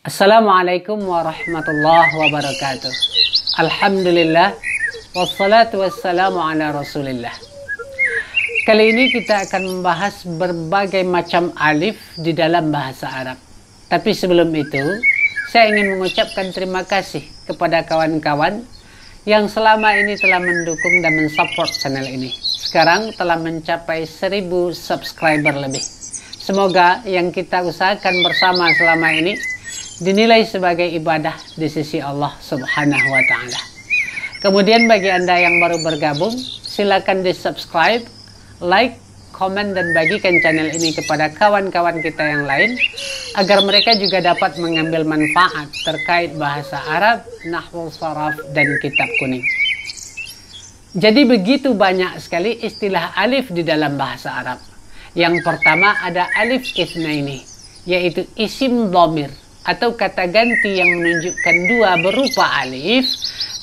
Assalamualaikum warahmatullahi wabarakatuh. Alhamdulillah wassalatu wassalamu ala rasulillah. Kali ini kita akan membahas berbagai macam alif di dalam bahasa Arab. Tapi sebelum itu, saya ingin mengucapkan terima kasih kepada kawan-kawan yang selama ini telah mendukung dan mensupport channel ini. Sekarang telah mencapai 1000 subscriber lebih. Semoga yang kita usahakan bersama selama ini dinilai sebagai ibadah di sisi Allah Subhanahu wa Ta'ala. Kemudian bagi Anda yang baru bergabung, silakan di subscribe, like, komen, dan bagikan channel ini kepada kawan-kawan kita yang lain agar mereka juga dapat mengambil manfaat terkait bahasa Arab, nahwu, sharaf, dan kitab kuning. Jadi begitu banyak sekali istilah alif di dalam bahasa Arab. Yang pertama ada alif itsnaini, yaitu isim dhamir atau kata ganti yang menunjukkan dua berupa alif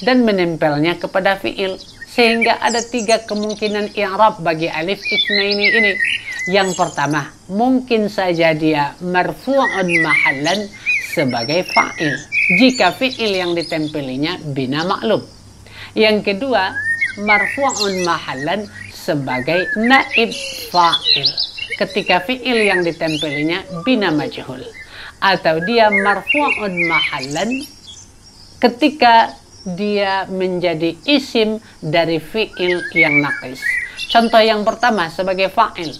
dan menempelnya kepada fiil, sehingga ada 3 kemungkinan i'rab bagi alif itsnaini ini. Yang pertama, mungkin saja dia marfu'un mahallan sebagai fa'il jika fiil yang ditempelinya bina maklum. Yang kedua, marfu'un mahallan sebagai naib fa'il ketika fiil yang ditempelinya bina majhul. Atau dia marfu'un mahallan ketika dia menjadi isim dari fi'il yang naqis. Contoh yang pertama sebagai fa'il,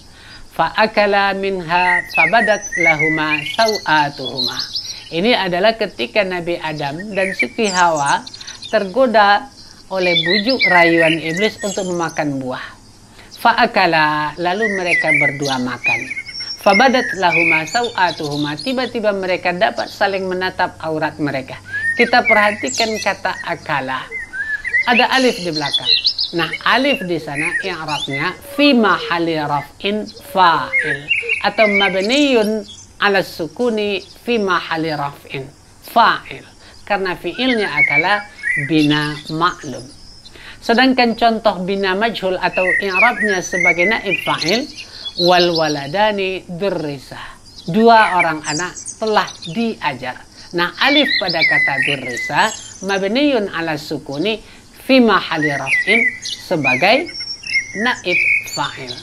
fa'akala minha fabadat lahuma sawatuhuma. Ini adalah ketika Nabi Adam dan Siti Hawa tergoda oleh bujuk rayuan iblis untuk memakan buah. Fa'akala, lalu mereka berdua makan. Fabadat lahuma sawatuhuma, tiba-tiba mereka dapat saling menatap aurat mereka. Kita perhatikan kata akala, ada alif di belakang. Nah, alif di sana i'rabnya fi mahalli raf'in fa'il atau mabniyun ala sukuni fi mahalli raf'in fa'il, karena fiilnya akala bina maklum. Sedangkan contoh bina majhul atau i'rabnya sebagai naib fa'il, wal waladani durrisa, 2 orang anak telah diajar. Nah, alif pada kata durrisa mabniyun ala sukuni fi mahalli raf'in sebagai naib fa'il.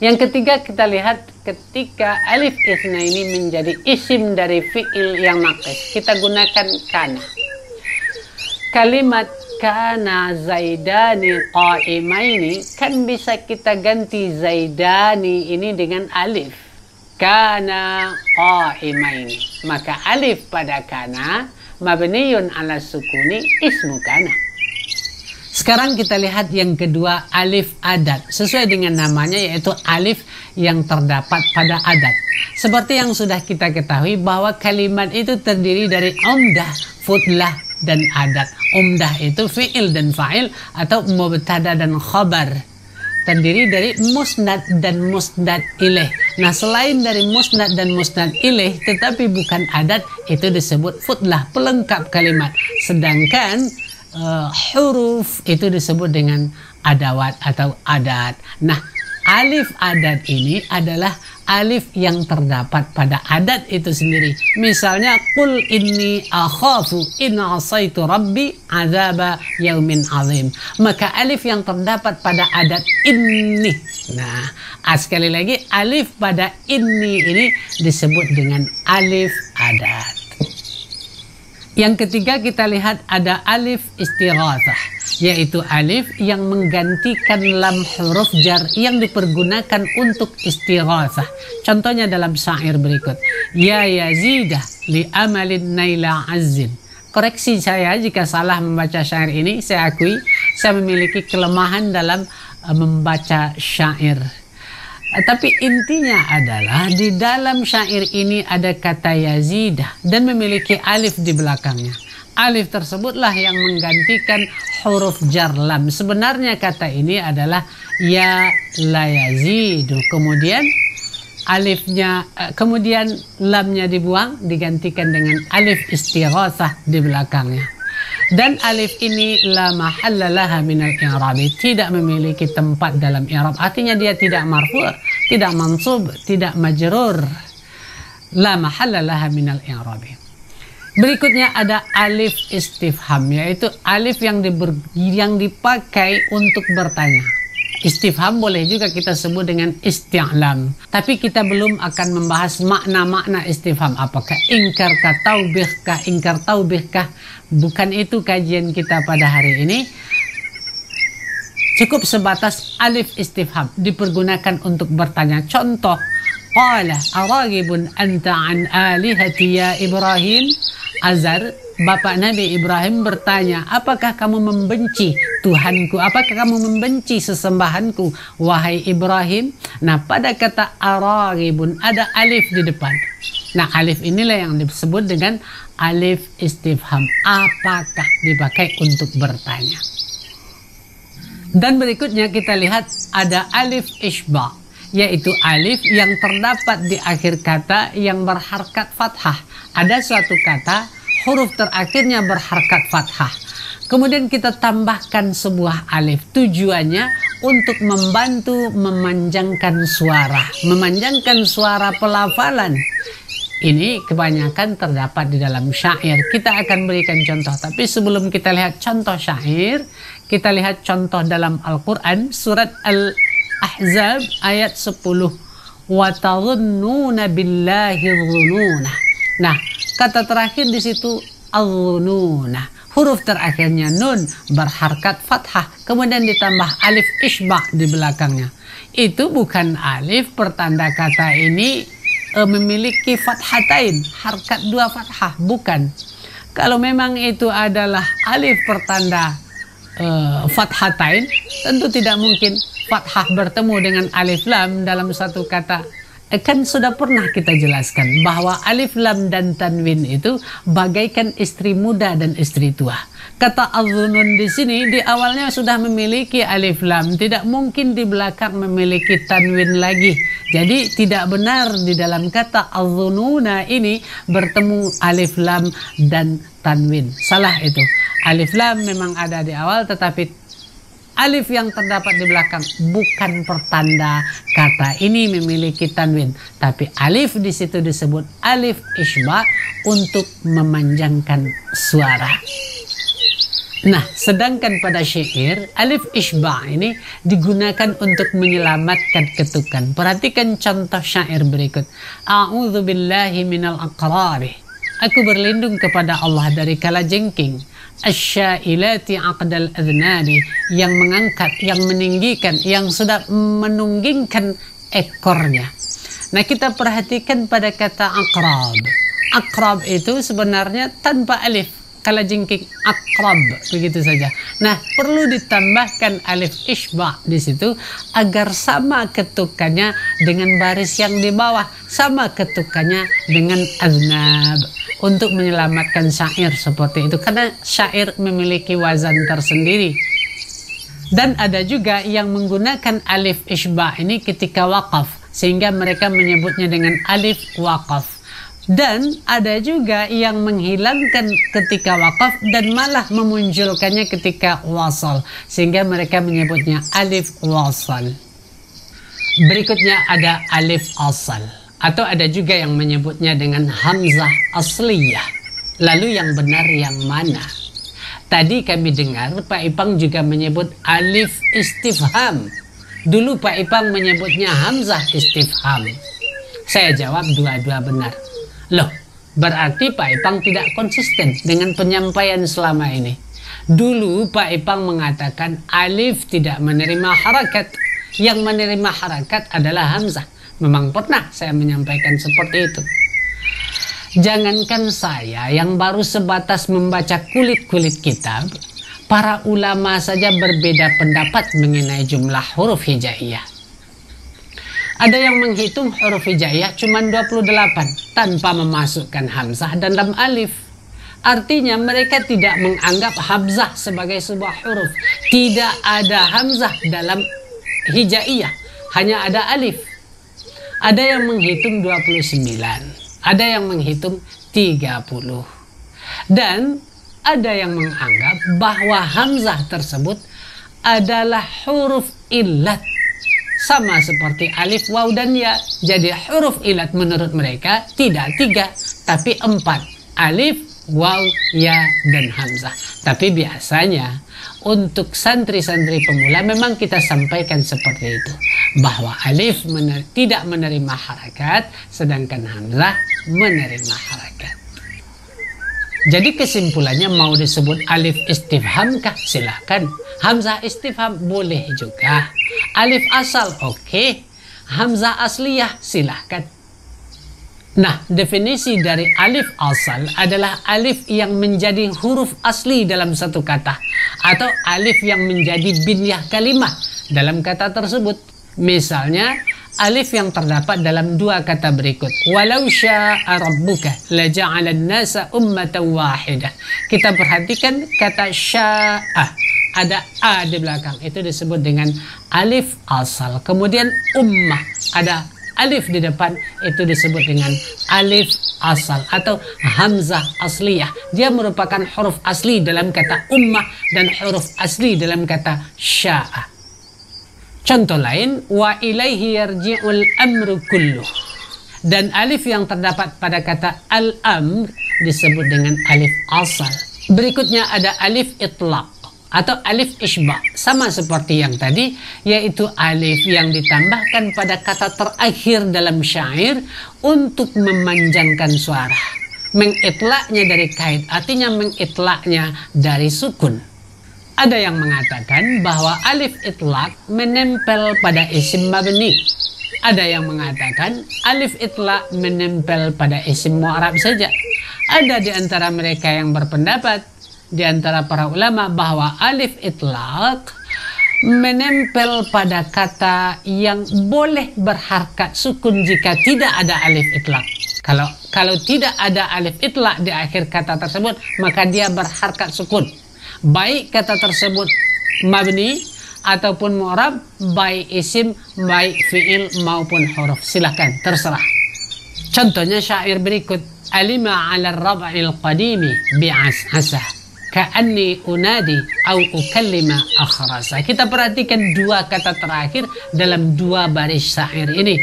Yang ketiga, kita lihat ketika alif itsnaini menjadi isim dari fi'il yang naqis, kita gunakan kana. Kalimat kana zaidani qa'imaini kan bisa kita ganti zaidani ini dengan alif. Kana qa'imaini. Maka alif pada kana mabniyun ala sukuni ismu kana. Sekarang kita lihat yang kedua, alif adat. Sesuai dengan namanya, yaitu alif yang terdapat pada adat. Seperti yang sudah kita ketahui bahwa kalimat itu terdiri dari umdah, fudlah, dan adat. Umdah itu fi'il dan fa'il atau mubtada dan khabar. Terdiri dari musnad dan musnad ilaih. Nah, selain dari musnad dan musnad ilaih tetapi bukan adat, itu disebut fudlah, pelengkap kalimat. Sedangkan huruf itu disebut dengan adawat atau adat. Nah, alif adat ini adalah alif yang terdapat pada adat itu sendiri. Misalnya, qul inni akhafu in asaitu rabbi azaba yaumin azim. Maka alif yang terdapat pada adat ini. Nah, sekali lagi, alif pada ini disebut dengan alif adat. Yang ketiga, kita lihat ada alif istighatsah, yaitu alif yang menggantikan lam huruf jar yang dipergunakan untuk istighatsah. Contohnya dalam syair berikut, ya yazidah li amalin naila azzin. Koreksi saya jika salah membaca syair ini, saya akui saya memiliki kelemahan dalam membaca syair. Tapi intinya adalah di dalam syair ini ada kata yazidah dan memiliki alif di belakangnya. Alif tersebutlah yang menggantikan huruf jar lam. Sebenarnya kata ini adalah ya la yazidu. Kemudian alifnya, kemudian lamnya dibuang, digantikan dengan alif istighatsah di belakangnya. Dan alif ini la mahalla laha minal i'rab, tidak memiliki tempat dalam i'rab. Artinya dia tidak marfu', tidak mansub, tidak majrur. la mahalla laha minal i'rabi. Berikutnya ada alif istifham, yaitu alif yang dipakai untuk bertanya. Istifham boleh juga kita sebut dengan isti'lam, tapi kita belum akan membahas makna-makna istifham. Apakah ingkar taubihkah, bukan itu kajian kita pada hari ini. Cukup sebatas alif istifham dipergunakan untuk bertanya. Contoh, qala aragibun anta an alihati ya Ibrahim. Azar, bapak Nabi Ibrahim bertanya, apakah kamu membenci Tuhanku? Apakah kamu membenci sesembahanku, wahai Ibrahim? Nah, pada kata aragibun ada alif di depan. Nah, alif inilah yang disebut dengan alif istifham. Apakah dipakai untuk bertanya? Dan berikutnya kita lihat ada alif isba, yaitu alif yang terdapat di akhir kata yang berharkat fathah. Ada suatu kata huruf terakhirnya berharkat fathah, kemudian kita tambahkan sebuah alif. Tujuannya untuk membantu memanjangkan suara pelafalan. Ini kebanyakan terdapat di dalam syair. Kita akan berikan contoh, tapi sebelum kita lihat contoh syair, kita lihat contoh dalam Al-Quran, surat Al-Ahzab ayat 10. Wa tadhunnuna billahi dhununa. Nah, kata terakhir di situ al-dhununa. Huruf terakhirnya nun berharkat fathah, kemudian ditambah alif isba di belakangnya. Itu bukan alif pertanda kata ini memiliki fathatain, harkat dua fathah, bukan. Kalau memang itu adalah alif pertanda fathatain, tentu tidak mungkin fathah bertemu dengan alif lam dalam satu kata. Kan sudah pernah kita jelaskan bahwa alif lam dan tanwin itu bagaikan istri muda dan istri tua. Kata al-dhunun di sini di awalnya sudah memiliki alif lam, tidak mungkin di belakang memiliki tanwin lagi. Jadi tidak benar di dalam kata al-dhununa ini bertemu alif lam dan tanwin. Salah itu. Alif lam memang ada di awal, tetapi alif yang terdapat di belakang bukan pertanda kata ini memiliki tanwin, tapi alif di situ disebut alif isba untuk memanjangkan suara. Nah, sedangkan pada syair alif isba ini digunakan untuk menyelamatkan ketukan. Perhatikan contoh syair berikut. A'udzu billahi minal aqrabi. Aku berlindung kepada Allah dari kalajengking. Asyailati aqdal adnani, yang mengangkat, yang meninggikan, yang sudah menunggingkan ekornya. Nah, kita perhatikan pada kata akrab. Akrab itu sebenarnya tanpa alif, kalajengking akrab, begitu saja. Nah, perlu ditambahkan alif isba di situ agar sama ketukannya dengan baris yang di bawah, sama ketukannya dengan aznab, untuk menyelamatkan syair seperti itu, karena syair memiliki wazan tersendiri. Dan ada juga yang menggunakan alif isba ini ketika waqaf, sehingga mereka menyebutnya dengan alif waqaf. Dan ada juga yang menghilangkan ketika waqaf dan malah memunculkannya ketika wasal, sehingga mereka menyebutnya alif wasal. Berikutnya ada alif asal, atau ada juga yang menyebutnya dengan hamzah asliyah. Lalu yang benar yang mana? Tadi kami dengar Pak Ipang juga menyebut alif istifham. Dulu Pak Ipang menyebutnya hamzah istifham. Saya jawab dua-dua benar. Loh, berarti Pak Ipang tidak konsisten dengan penyampaian selama ini. Dulu Pak Ipang mengatakan alif tidak menerima harakat. Yang menerima harakat adalah hamzah. Memang pernah saya menyampaikan seperti itu. Jangankan saya yang baru sebatas membaca kulit-kulit kitab, para ulama saja berbeda pendapat mengenai jumlah huruf hijaiyah. Ada yang menghitung huruf hijaiyah cuma 28 tanpa memasukkan hamzah dan lam alif. Artinya mereka tidak menganggap hamzah sebagai sebuah huruf. Tidak ada hamzah dalam hijaiyah, hanya ada alif. Ada yang menghitung 29, ada yang menghitung 30. Dan ada yang menganggap bahwa hamzah tersebut adalah huruf illat. sama seperti alif, waw, dan ya. Jadi huruf ilat menurut mereka tidak 3, tapi 4. Alif, waw, ya, dan hamzah. Tapi biasanya untuk santri-santri pemula memang kita sampaikan seperti itu. Bahwa alif tidak menerima harakat, sedangkan hamzah menerima harakat. Jadi kesimpulannya, mau disebut alif istifhamkah? Silahkan. Hamzah istifham boleh juga. Alif asal oke. Hamzah asliyah silahkan. Nah, definisi dari alif asal adalah alif yang menjadi huruf asli dalam satu kata, atau alif yang menjadi binyah kalimah dalam kata tersebut. Misalnya alif yang terdapat dalam 2 kata berikut. Walau sya'a rabbuka laja'alan nasa ummatan wahidah. Kita perhatikan kata sya'a, ada a di belakang, itu disebut dengan alif asal. Kemudian ummah, ada alif di depan, itu disebut dengan alif asal atau hamzah asliyah. Dia merupakan huruf asli dalam kata ummah dan huruf asli dalam kata sya'a. Contoh lain, wa ilaihi yarji'ul amru kulluh. Dan alif yang terdapat pada kata al-amr disebut dengan alif asal. Berikutnya ada alif itlaq atau alif isbah, sama seperti yang tadi, yaitu alif yang ditambahkan pada kata terakhir dalam syair untuk memanjangkan suara. Mengitlaknya dari kait, artinya mengitlaknya dari sukun. Ada yang mengatakan bahwa alif itlaq menempel pada isim mabni. Ada yang mengatakan alif itlaq menempel pada isim mu'rab saja. Ada di antara mereka yang berpendapat, di antara para ulama, bahwa alif itlaq menempel pada kata yang boleh berharkat sukun jika tidak ada alif itlaq. Kalau tidak ada alif itlaq di akhir kata tersebut, maka dia berharkat sukun. Baik kata tersebut mabni ataupun mu'rab, baik isim, baik fi'il maupun huruf. Silahkan, terserah. Contohnya syair berikut. Alima ala rab'il qadimi bi'as'asah ka'anni unadi au ukallima akhrasa. Kita perhatikan 2 kata terakhir dalam 2 baris syair ini,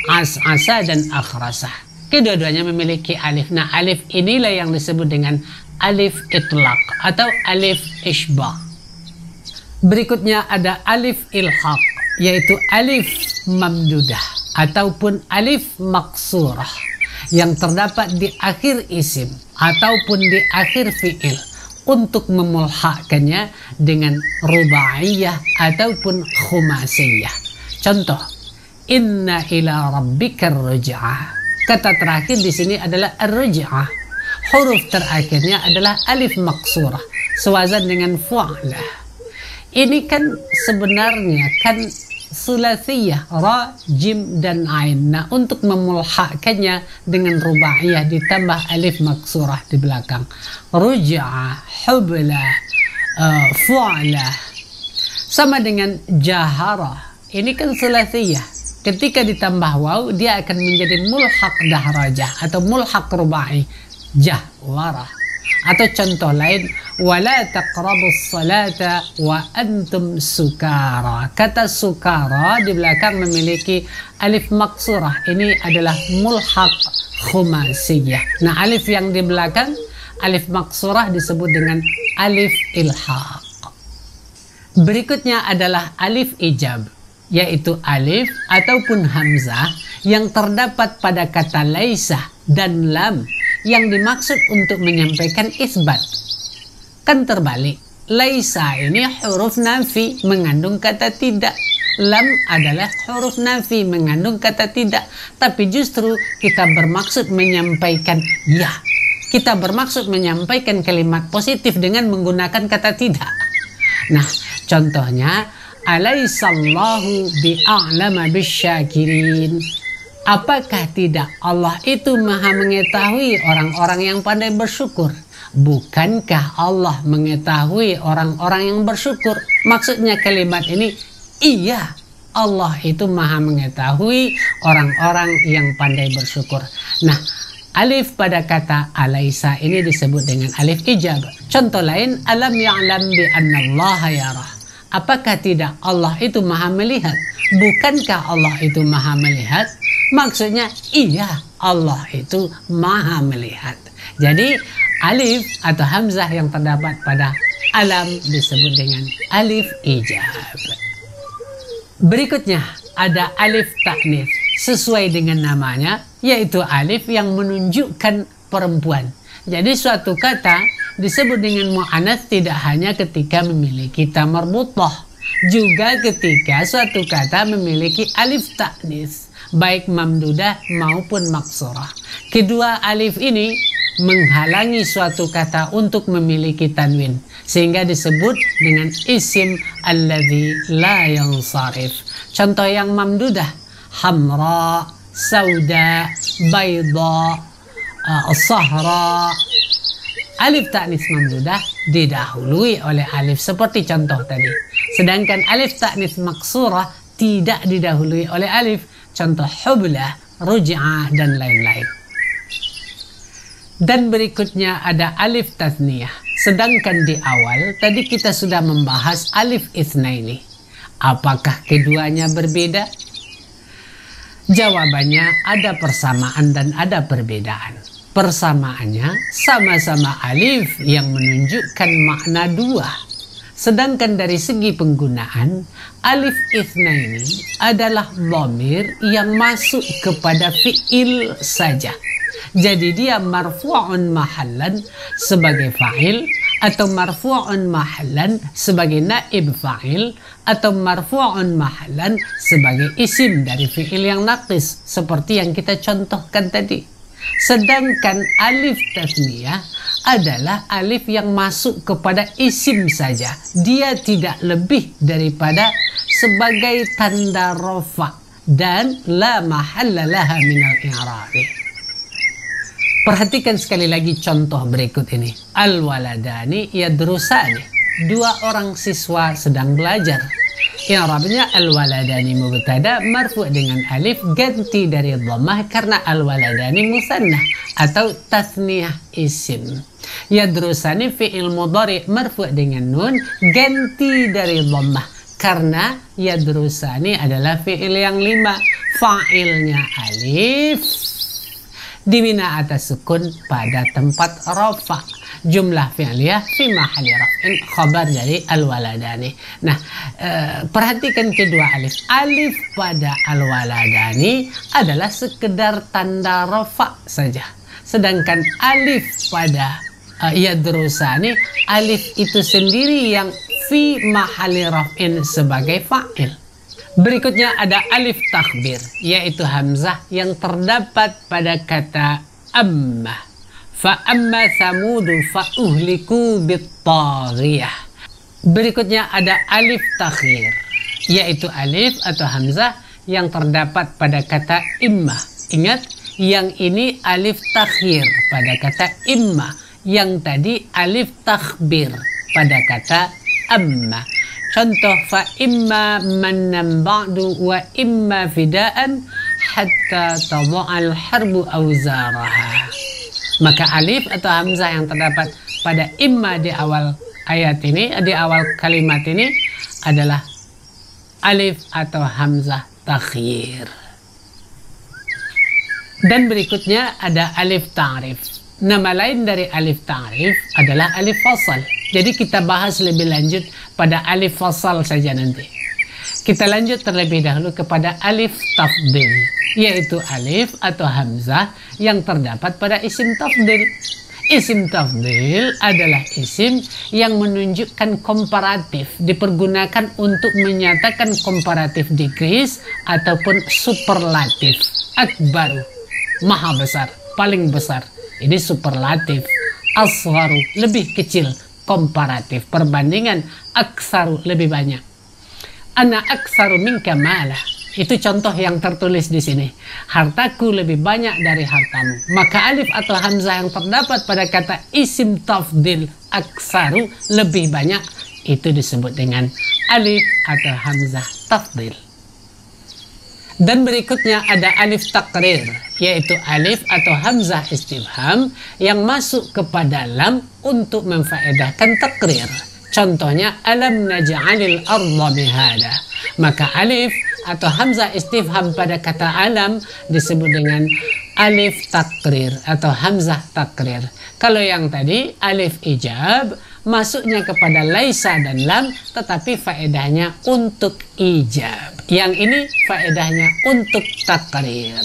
as'asa dan akhrasa. Kedua-duanya memiliki alif. Nah, alif inilah yang disebut dengan alif itlaq atau alif isbah. Berikutnya ada alif ilhaq, yaitu alif mamdudah ataupun alif maksurah yang terdapat di akhir isim ataupun di akhir fi'il untuk memulhakkannya dengan rubaiyah ataupun khumasiyah. Contoh, inna ila rabbikar ruj'ah. Kata terakhir di sini adalah ar-ruj'ah. Huruf terakhirnya adalah alif maksurah, sewazan dengan fu'lah. Ini kan sebenarnya kan sulasiyah, ra, jim, dan ain. Nah, untuk memulhakkannya dengan rubaiyah ditambah alif maksurah di belakang. Ruj'a, hubla, fu'la. Sama dengan jahara. Ini kan sulasiyah. Ketika ditambah waw, dia akan menjadi mulhaq dahrajah atau mulhaq rubai. Jahwarah. Atau contoh lain, wala taqrabus salata wa antum sukara. Kata sukara di belakang memiliki alif maksurah. Ini adalah mulhaq khumasiyah. Nah, alif yang di belakang alif maksurah disebut dengan alif ilhaq. Berikutnya adalah alif ijab, yaitu alif ataupun hamzah yang terdapat pada kata laisa dan lam yang dimaksud untuk menyampaikan isbat. Kan terbalik, laisa ini huruf nafi mengandung kata tidak, lam adalah huruf nafi mengandung kata tidak, tapi justru kita bermaksud menyampaikan ya, kita bermaksud menyampaikan kalimat positif dengan menggunakan kata tidak. Nah, contohnya alaisallahu bi'a'lama bisyakirin. Apakah tidak Allah itu maha mengetahui orang-orang yang pandai bersyukur? Bukankah Allah mengetahui orang-orang yang bersyukur? Maksudnya kalimat ini, iya, Allah itu maha mengetahui orang-orang yang pandai bersyukur. Nah, alif pada kata alaisa ini disebut dengan alif ijab. Contoh lain, alam ya'lam bi annallaha yarah. Apakah tidak Allah itu maha melihat? Bukankah Allah itu maha melihat? Maksudnya iya, Allah itu maha melihat. Jadi alif atau hamzah yang terdapat pada alam disebut dengan alif ijab. Berikutnya ada alif ta'nits sesuai dengan namanya, yaitu alif yang menunjukkan perempuan. Jadi suatu kata disebut dengan mu'anats tidak hanya ketika memiliki ta marbutah, juga ketika suatu kata memiliki alif ta'nits, baik mamdudah maupun maksurah. Kedua alif ini menghalangi suatu kata untuk memiliki tanwin, sehingga disebut dengan isim alladzi la yansarif. Contoh yang mamdudah: hamra, sauda, bayda, sahra. Alif ta'nits mamdudah didahului oleh alif seperti contoh tadi. Sedangkan alif ta'nits maksurah tidak didahului oleh alif. Contoh hublah, ruj'ah, dan lain-lain. Dan berikutnya ada alif tasniyah. Sedangkan di awal tadi kita sudah membahas alif itsnaini. Apakah keduanya berbeda? Jawabannya ada persamaan dan ada perbedaan. Persamaannya sama-sama alif yang menunjukkan makna dua. Sedangkan dari segi penggunaan, alif itsnaini adalah dhamir yang masuk kepada fi'il saja. Jadi dia marfu'un mahallan sebagai fa'il, atau marfu'un mahallan sebagai naib fa'il, atau marfu'un mahallan sebagai isim dari fi'il yang naqis seperti yang kita contohkan tadi. Sedangkan alif tasniyah adalah alif yang masuk kepada isim saja. Dia tidak lebih daripada sebagai tanda rafa dan la mahalla laha minal i'rabi. Perhatikan sekali lagi contoh berikut ini. Al-waladani yadrusani. Dua orang siswa sedang belajar. I'rabnya al-waladani mubtada marfu' dengan alif ganti dari dhammah karena al-waladani musannah atau tasniyah isim. Yadrusani fi'il mudhari' marfu' dengan nun ganti dari dhammah karena yadrusani adalah fi'il yang 5, fa'ilnya alif dibina atas sukun pada tempat rafa'. Jumlah fi'liyah fi mahalli raf'in, khabar dari al-waladani. Nah, perhatikan kedua alif. Alif pada al-waladani adalah sekedar tanda rafa' saja. Sedangkan alif pada yadrusani, alif itu sendiri yang fi mahalli raf'in sebagai fa'il. Berikutnya ada alif takhbir, yaitu hamzah yang terdapat pada kata amma. Fa'amma samudu fa'uhliku bit-taghiyah. Berikutnya ada alif takhir, yaitu alif atau hamzah yang terdapat pada kata imma. Ingat, yang ini alif takhir pada kata imma, yang tadi alif takhbir pada kata amma. Contoh, fa imma mannan ba'du wa imma fida'an hatta tadha'al harbu awzaraha. Maka alif atau hamzah yang terdapat pada imma di awal ayat ini, di awal kalimat ini adalah alif atau hamzah takhir. Dan berikutnya ada alif ta'rif. Nama lain dari alif ta'rif adalah alif fasal. Jadi kita bahas lebih lanjut pada alif fasal saja nanti. Kita lanjut terlebih dahulu kepada alif tafdil, yaitu alif atau hamzah yang terdapat pada isim tafdil. Isim tafdil adalah isim yang menunjukkan komparatif, dipergunakan untuk menyatakan comparative degrees ataupun superlatif. Akbaru, maha besar, paling besar, ini superlatif. Asgharu, lebih kecil, komparatif, perbandingan. Aksaru, lebih banyak. Ana aksaru minka malah. Itu contoh yang tertulis di sini. Hartaku lebih banyak dari hartamu. Maka alif atau hamzah yang terdapat pada kata isim tafdil aksaru, lebih banyak, itu disebut dengan alif atau hamzah tafdil. Dan berikutnya ada alif takrir, yaitu alif atau hamzah istifham yang masuk kepada lam untuk memfaedahkan takrir. Contohnya alam naj'alil arda mihada. Maka alif atau hamzah istifham pada kata alam disebut dengan alif takrir atau hamzah takrir. Kalau yang tadi alif ijab masuknya kepada laisa dan lam, tetapi faedahnya untuk ijab. Yang ini faedahnya untuk takrir.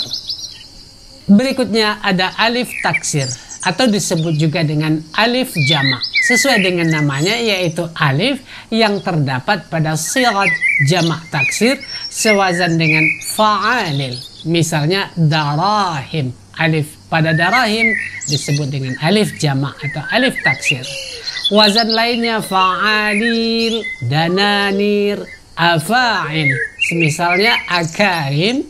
Berikutnya ada alif taksir atau disebut juga dengan alif jamak. Sesuai dengan namanya, yaitu alif yang terdapat pada sirat jamak taksir sewazan dengan fa'alil. Misalnya darahim. Alif pada darahim disebut dengan alif jamak atau alif taksir. Wazan lainnya fa'alil, dananir, afa'il. Misalnya akarim,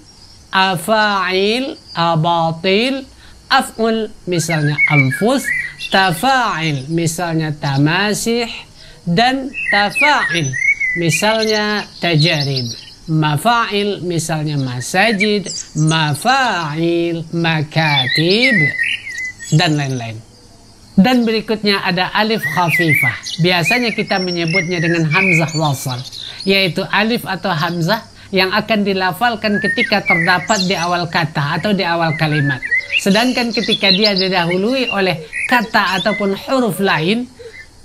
afa'il, abatil, af'ul misalnya anfus, tafa'il misalnya tamasih, dan tafa'il misalnya tajarib, mafa'il misalnya masajid, mafa'il makatib, dan lain-lain. Dan berikutnya ada alif khafifah. Biasanya kita menyebutnya dengan hamzah wasal, yaitu alif atau hamzah yang akan dilafalkan ketika terdapat di awal kata atau di awal kalimat. Sedangkan ketika dia didahului oleh kata ataupun huruf lain,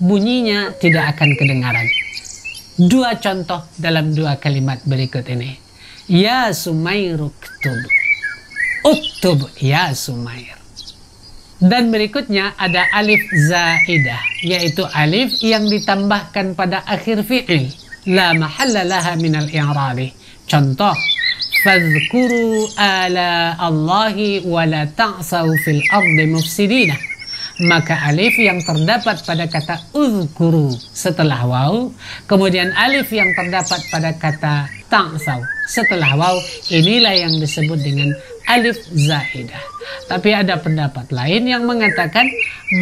bunyinya tidak akan kedengaran. Dua contoh dalam dua kalimat berikut ini. Ya Sumair uktub. Uktub ya Sumair. Dan berikutnya ada alif zaidah, yaitu alif yang ditambahkan pada akhir fi'il. La mahalla laha minal i'rabi. Contoh, fadhkuru ala Allahi wa la ta'saw fil ardi mufsidina. Maka alif yang terdapat pada kata uzkuru setelah waw, kemudian alif yang terdapat pada kata ta'saw setelah waw, inilah yang disebut dengan alif zaidah. Tapi ada pendapat lain yang mengatakan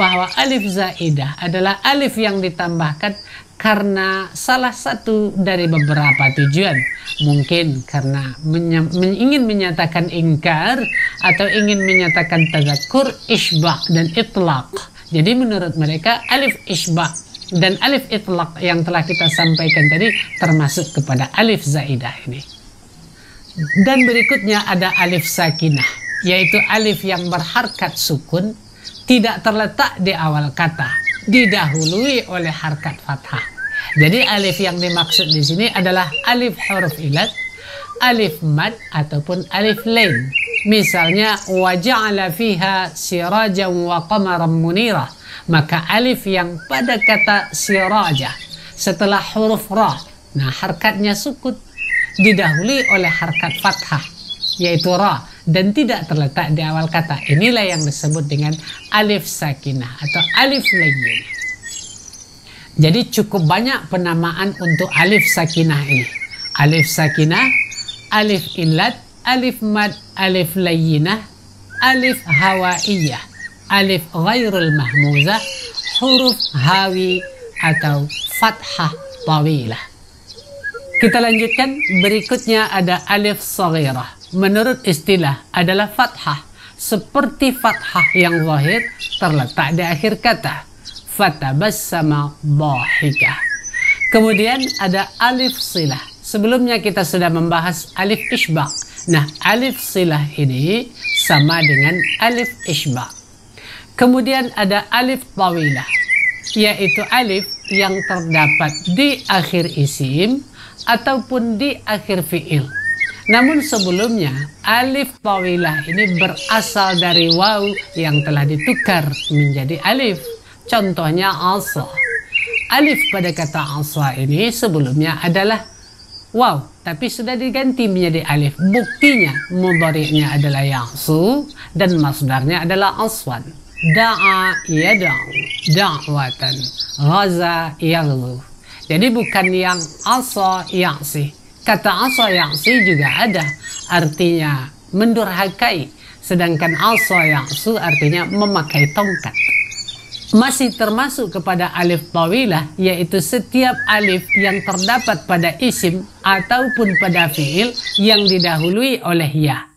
bahwa alif zaidah adalah alif yang ditambahkan karena salah satu dari beberapa tujuan. Mungkin karena ingin menyatakan ingkar atau ingin menyatakan tadzakur, isbah, dan itlaq. Jadi menurut mereka alif isbah dan alif itlaq yang telah kita sampaikan tadi termasuk kepada alif zaidah ini. Dan berikutnya ada alif sakinah, yaitu alif yang berharkat sukun, tidak terletak di awal kata, didahului oleh harkat fathah. Jadi alif yang dimaksud di sini adalah alif huruf ilat, alif mad ataupun alif lain. Misalnya wa ja'ala fiha sirajan wa qamaran munira. Maka alif yang pada kata siraja setelah huruf ra, nah harkatnya sukun, didahului oleh harkat fathah yaitu ra dan tidak terletak di awal kata. Inilah yang disebut dengan alif sakinah atau alif lain. Jadi cukup banyak penamaan untuk alif sakinah ini. Alif sakinah, alif ilat, alif mad, alif layyinah, alif hawaiyah, alif ghairul mahmuzah, huruf hawi atau fathah tawilah. Kita lanjutkan. Berikutnya ada alif saghirah. Menurut istilah adalah fathah, seperti fathah yang zahir terletak di akhir kata. Fatabassama dhahikah. Kemudian ada alif silah. Sebelumnya kita sudah membahas alif isbaq. Nah, alif silah ini sama dengan alif isbaq. Kemudian ada alif tawilah, yaitu alif yang terdapat di akhir isim ataupun di akhir fi'il. Namun sebelumnya alif tawilah ini berasal dari waw yang telah ditukar menjadi alif. Contohnya asa. Alif pada kata asa ini sebelumnya adalah waw, tapi sudah diganti menjadi alif. Buktinya mudhari'nya adalah ya'su dan masdarnya adalah aswan. Da'a yada'u, da'watan, ghaza yaghzu. Jadi bukan yang asa ya'si. Kata asa ya'si juga ada, artinya mendurhakai. Sedangkan asa ya'su artinya memakai tongkat. Masih termasuk kepada alif tawilah, yaitu setiap alif yang terdapat pada isim ataupun pada fi'il yang didahului oleh ya.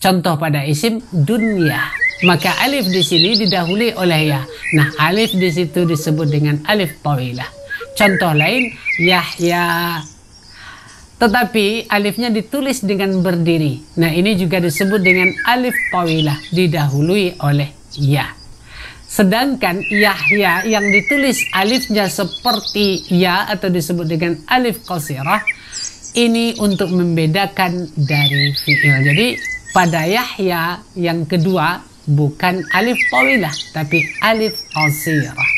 Contoh pada isim dunya, maka alif di sini didahului oleh ya. Nah, alif di situ disebut dengan alif tawilah. Contoh lain, Yahya. Tetapi alifnya ditulis dengan berdiri. Nah, ini juga disebut dengan alif tawilah, didahului oleh ya. Sedangkan Yahya yang ditulis alifnya seperti ya atau disebut dengan alif qasirah, ini untuk membedakan dari fi'il. Jadi pada Yahya yang kedua bukan alif tawilah tapi alif qasirah.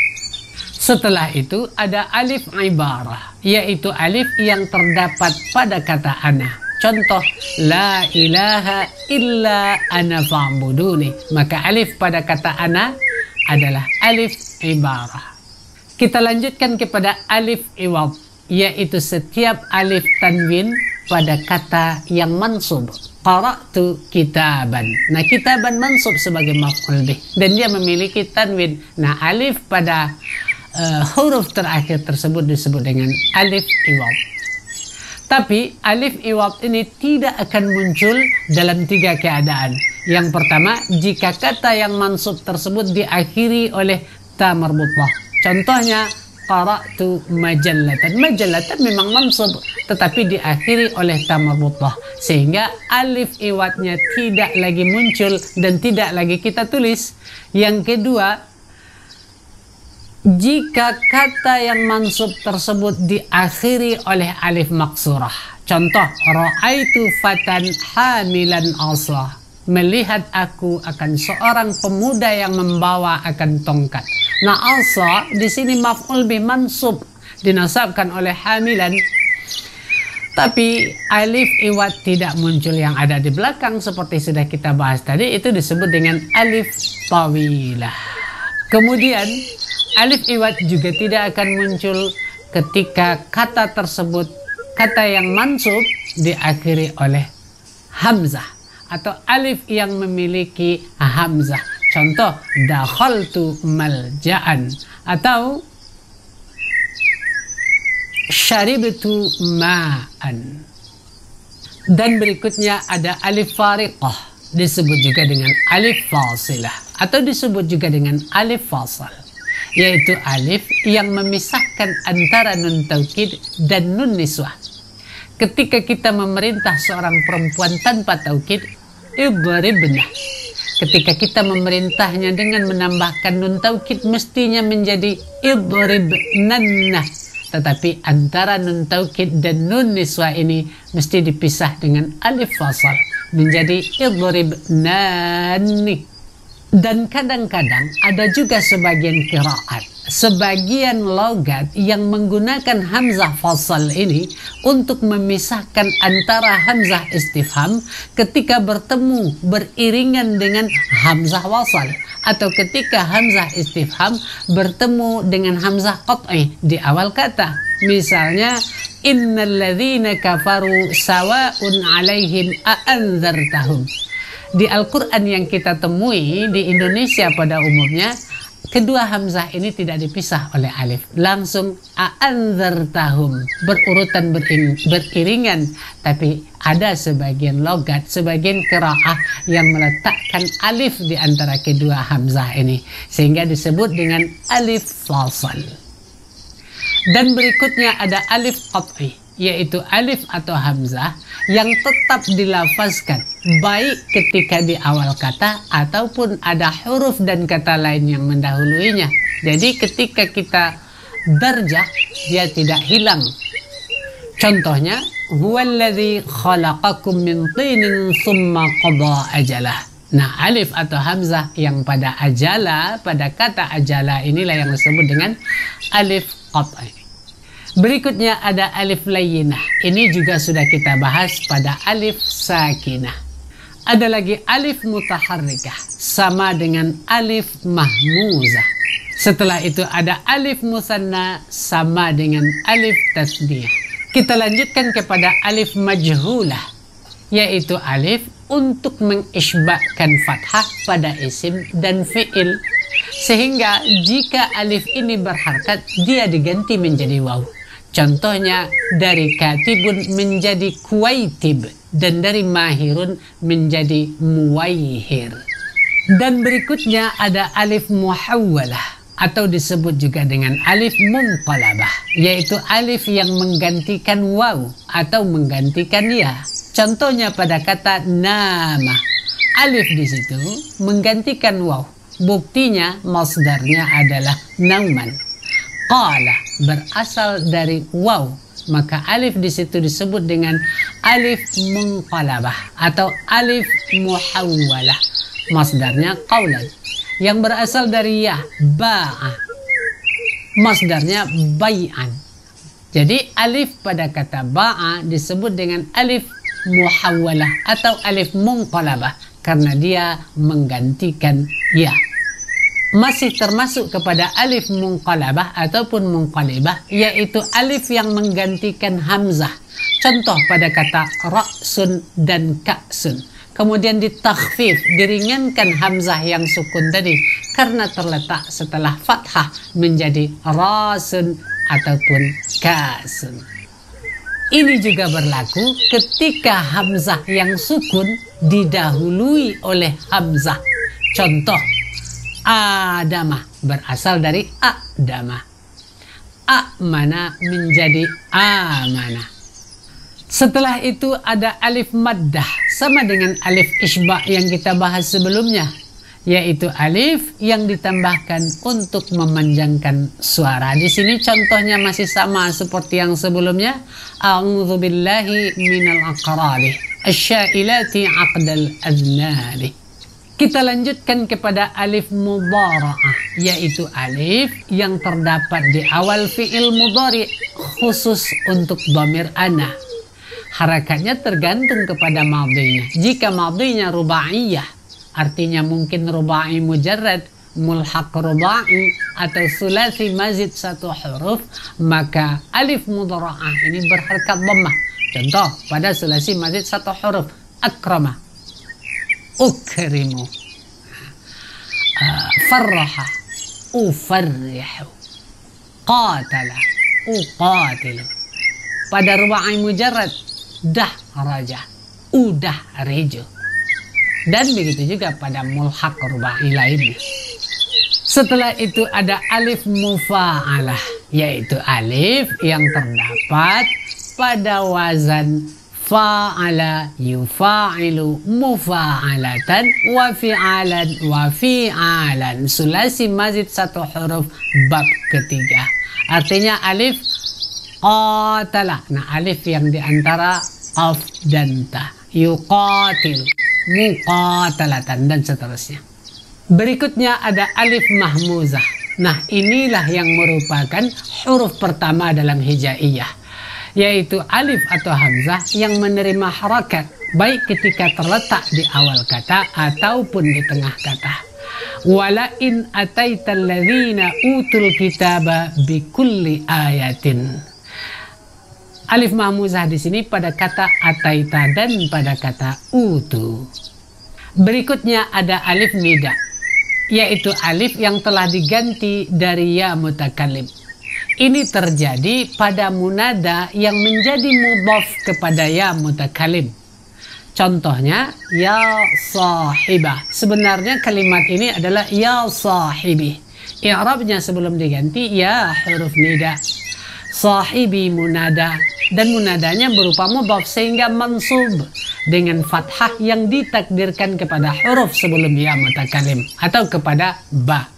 Setelah itu ada alif ibarah, yaitu alif yang terdapat pada kata ana. Contoh, la ilaha illa ana fa'buduni. Maka alif pada kata ana adalah alif ibarah. Kita lanjutkan kepada alif iwad, yaitu setiap alif tanwin pada kata yang mansub. Qara'tu kitaban. Nah, kitaban mansub sebagai maf'ul bih dan dia memiliki tanwin. Nah, alif pada huruf terakhir tersebut disebut dengan alif iwad. Tapi alif iwad ini tidak akan muncul dalam 3 keadaan. Yang pertama, jika kata yang mansub tersebut diakhiri oleh ta marbutah. Contohnya, qara'tu majallatan. Majallatan memang mansub, tetapi diakhiri oleh ta marbutah. Sehingga alif iwadnya tidak lagi muncul dan tidak lagi kita tulis. Yang kedua, jika kata yang mansub tersebut diakhiri oleh alif maksurah. Contoh, ra'aitu fatan hamilan asa. Melihat aku akan seorang pemuda yang membawa akan tongkat. Nah, asa di sini maf'ul bih mansub, dinasabkan oleh hamilan. Tapi alif iwad tidak muncul yang ada di belakang seperti sudah kita bahas tadi, itu disebut dengan alif tawilah. Kemudian alif iwad juga tidak akan muncul ketika kata tersebut, kata yang mansub diakhiri oleh hamzah atau alif yang memiliki hamzah. Contoh, dakhaltu malja'an atau syaribtu ma'an. Dan berikutnya ada alif fariqah, disebut juga dengan alif fasilah atau disebut juga dengan alif fasal, yaitu alif yang memisahkan antara nun taukid dan nun niswah. Ketika kita memerintah seorang perempuan tanpa taukid, idribna. Ketika kita memerintahnya dengan menambahkan nun taukid, mestinya menjadi idribnanna. Tetapi antara nun taukid dan nun niswah ini mesti dipisah dengan alif fasal, menjadi idribnani. Dan kadang-kadang ada juga sebagian qiraat, sebagian logat yang menggunakan hamzah fasal ini untuk memisahkan antara hamzah istifham ketika bertemu beriringan dengan hamzah wasal, atau ketika hamzah istifham bertemu dengan hamzah qat'i di awal kata. Misalnya, innal ladzina kafaru sawa'un 'alaihim a'anzartahum. Di Al-Quran yang kita temui di Indonesia pada umumnya, kedua hamzah ini tidak dipisah oleh alif. Langsung a'anzartahum, berurutan beriringan. Tapi ada sebagian logat, sebagian qiraah yang meletakkan alif di antara kedua hamzah ini, sehingga disebut dengan alif fasal. Dan berikutnya ada alif qat'i, yaitu alif atau hamzah yang tetap dilafazkan baik ketika di awal kata ataupun ada huruf dan kata lain yang mendahuluinya. Jadi ketika kita darjah, dia tidak hilang. Contohnya, huwallazi khalaqakum min tinin tsumma qada ajalah. Nah, alif atau hamzah yang pada ajala, pada kata ajala inilah yang disebut dengan alif qat'i. Berikutnya ada alif layyinah. Ini juga sudah kita bahas pada alif sakinah. Ada lagi alif mutaharrikah, sama dengan alif mahmuzah. Setelah itu ada alif musanna, sama dengan alif tasniyah. Kita lanjutkan kepada alif majhulah, yaitu alif untuk mengisbahkan fathah pada isim dan fi'il. Sehingga jika alif ini berharkat, dia diganti menjadi waw. Contohnya, dari katibun menjadi kuwaitib, dan dari mahirun menjadi muwaihir. Dan berikutnya ada alif muhawwalah atau disebut juga dengan alif munqalabah, yaitu alif yang menggantikan waw atau menggantikan ya. Contohnya pada kata nama, alif di situ menggantikan waw. Buktinya masdarnya adalah nauman. Qala berasal dari waw, maka alif di situ disebut dengan alif munqalabah atau alif muhawwalah. Masdarnya qaulan. Yang berasal dari ya, ba'a, masdarnya bai'an. Jadi alif pada kata ba'a disebut dengan alif muhawwalah atau alif munqalabah karena dia menggantikan ya. Masih termasuk kepada alif munqalabah ataupun munqalibah, yaitu alif yang menggantikan hamzah. Contoh pada kata ra'sun dan ka'sun. Kemudian ditakhfif, diringankan hamzah yang sukun tadi karena terletak setelah fathah menjadi rasun ataupun kasun. Ini juga berlaku ketika hamzah yang sukun didahului oleh hamzah. Contoh, adama berasal dari a'dama. A'mana menjadi amana. Setelah itu ada alif maddah, sama dengan alif isbah yang kita bahas sebelumnya, yaitu alif yang ditambahkan untuk memanjangkan suara. Di sini contohnya masih sama seperti yang sebelumnya. A'udzu billahi minal aqrabi asyailati aqdal aznali. Kita lanjutkan kepada alif mudhara'ah, yaitu alif yang terdapat di awal fi'il mudhari khusus untuk dhamir ana. Harakatnya tergantung kepada madhinya. Jika madhinya rubaiyah, artinya mungkin rubai mujarrad, mulhaq rubai, atau sulasi mazid satu huruf, maka alif mudhara'ah ini berharakat dhammah. Contoh pada sulasi mazid satu huruf, akrama, ukrimu, farraha, ufarrihu, qatala, uqatilu. Pada rubai mujarrad, dah raja, udah rejo. Dan begitu juga pada mulhaq rubai lainnya. Setelah itu ada alif mufa'alah, yaitu alif yang terdapat pada wazan fa'ala yufa'ilu mufa'alatan wa fi'alan wa fi'alan. Sulasi mazid satu huruf bab ketiga. Artinya alif qatala. Nah, alif yang diantara qaf dan ta. Yuqatil, muqatalatan, dan seterusnya. Berikutnya ada alif mahmuzah. Nah, inilah yang merupakan huruf pertama dalam hijaiyah, yaitu alif atau hamzah yang menerima harakat baik ketika terletak di awal kata ataupun di tengah kata. Wala in ataital ladzina utul kitaba bikulli ayatin. Alif mahmuzah di sini pada kata ataita dan pada kata utu. Berikutnya ada alif nida, yaitu alif yang telah diganti dari ya mutakallim. Ini terjadi pada munada yang menjadi mudhaf kepada ya mutakallim. Contohnya ya sahibah. Sebenarnya kalimat ini adalah ya sahibi. I'rabnya sebelum diganti ya huruf nida. Sahibi munada, dan munadanya berupa mudhaf sehingga mansub dengan fathah yang ditakdirkan kepada huruf sebelum ya mutakallim atau kepada ba.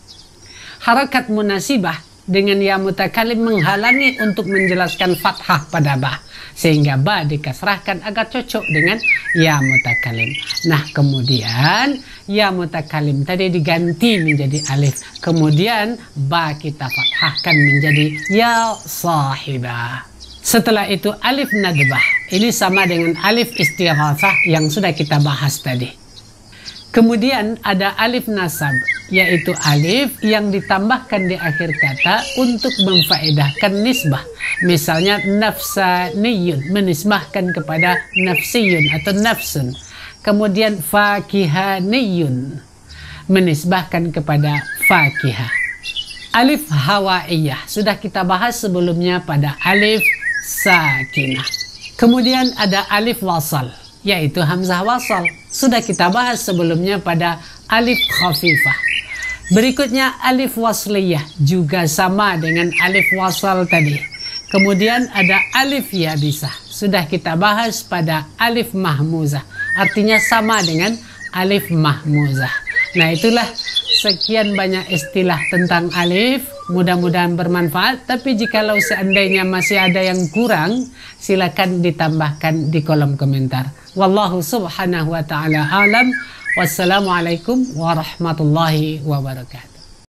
Harakat munasibah dengan ya mutakallim menghalangi untuk menjelaskan fathah pada ba, sehingga ba dikasrahkan agar cocok dengan ya mutakallim. Nah, kemudian ya mutakallim tadi diganti menjadi alif, kemudian ba kita fathahkan menjadi ya sahibah. Setelah itu alif nadbah. Ini sama dengan alif istighatsah yang sudah kita bahas tadi. Kemudian ada alif nasab, yaitu alif yang ditambahkan di akhir kata untuk memfaedahkan nisbah. Misalnya nafsaniyun, menisbahkan kepada nafsiyun atau nafsun. Kemudian fakihaniyun, menisbahkan kepada fakihah. Alif hawaiyah sudah kita bahas sebelumnya pada alif sakinah. Kemudian ada alif wasal, yaitu hamzah wasal. Sudah kita bahas sebelumnya pada alif khafifah. Berikutnya alif wasliyah juga sama dengan alif wasal tadi. Kemudian ada alif yabisah. Sudah kita bahas pada alif mahmuzah. Artinya sama dengan alif mahmuzah. Nah, itulah sekian banyak istilah tentang alif. Mudah-mudahan bermanfaat. Tapi jikalau seandainya masih ada yang kurang, silakan ditambahkan di kolom komentar. Wallahu subhanahu wa ta'ala alam. Wassalamualaikum warahmatullahi wabarakatuh.